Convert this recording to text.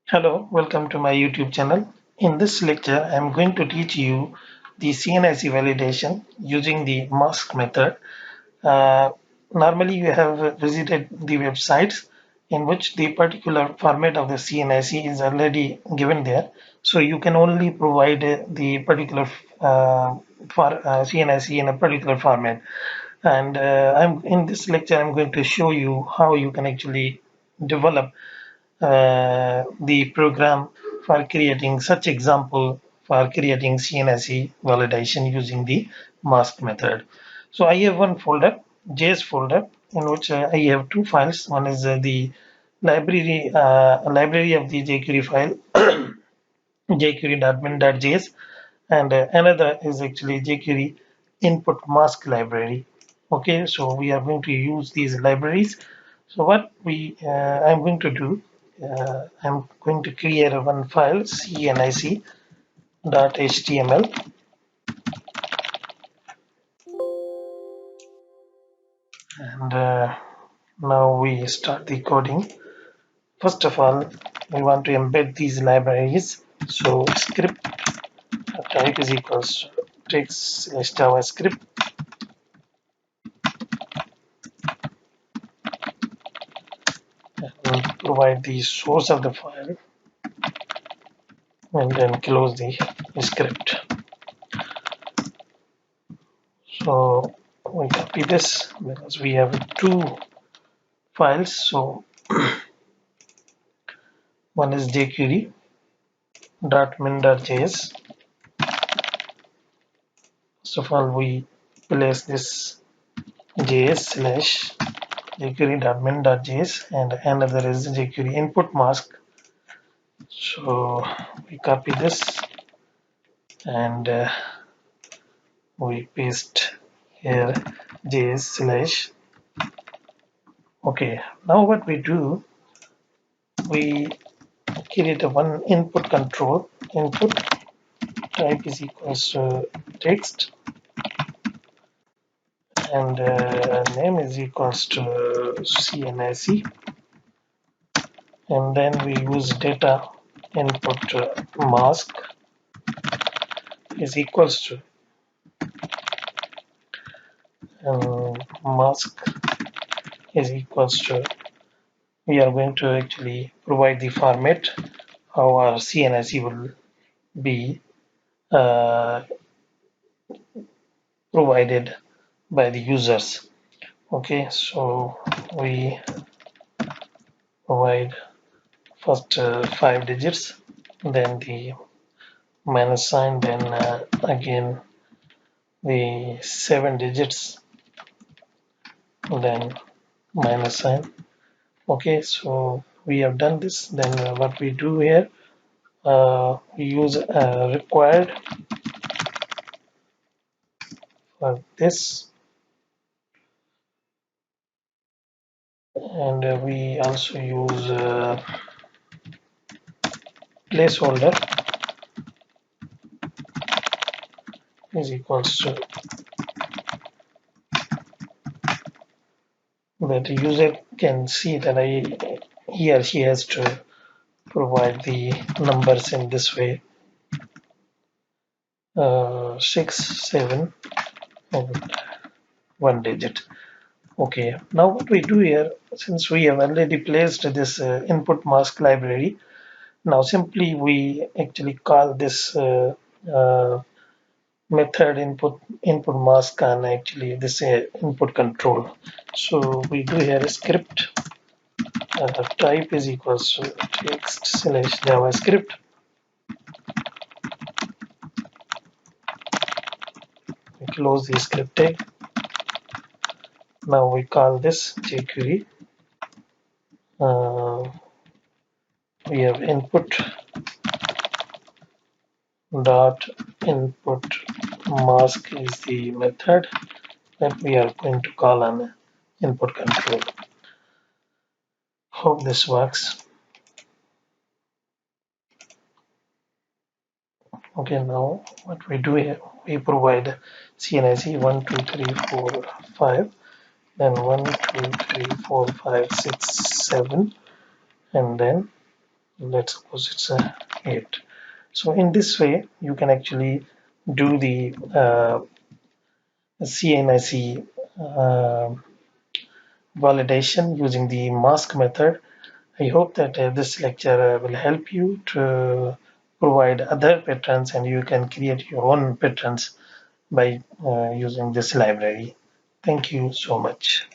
Hello, welcome to my YouTube channel. In this lecture, I am going to teach you the CNIC validation using the mask method. Uh, Normally, you have visited the websites in which the particular format of the CNIC is already given there. So you can only provide the particular CNIC in a particular format. And I'm in this lecture, I'm going to show you how you can actually develop the program for creating such example for creating CNIC validation using the mask method. So I have one folder, JS folder, in which I have two files. One is the library of the jQuery file, jQuery.min.js, and another is actually jQuery input mask library. Okay, so we are going to use these libraries. So what I'm going to do, I'm going to create one file cnic.html, and now we start the coding. First of all, we want to embed these libraries. So script type is equals to text slash JavaScript, and provide the source of the file, and then close the script. So we copy this because we have two files. So one is jQuery.min.js. First of all, we place this js slash jQuery.min.js, and another is jQuery input mask. So we copy this and we paste here js slash. Okay, now what we do, we create a one input control. Input type is equals to text, and name is equals to CNIC, and then we use data input mask is equals to mask is equals to, we are going to actually provide the format how our CNIC will be uh, provided by the users. Okay, so we provide first 5 digits, then the minus sign, then again the 7 digits, then minus sign. Okay, so we have done this. Then what we do here, we use required for this, and we also use placeholder is equals to, that the user can see that he or she has to provide the numbers in this way, 6, 7, and 1 digit. Okay, now what we do here, since we have already placed this input mask library, now simply we actually call this method input mask and actually this input control. So we do here a script type is equals to text slash JavaScript. We close the script tag. Now we call this jQuery. We have input dot input mask is the method that we are going to call on input control. Hope this works. Okay, now what we do here, we provide CNIC 1, 2, 3, 4, 5, then 1, 2, 3, 4, 5, 6, 7, and then let's suppose it's a 8. So in this way you can actually do the CNIC validation using the mask method. I hope that this lecture will help you to provide other patterns, and you can create your own patterns by using this library. Thank you so much.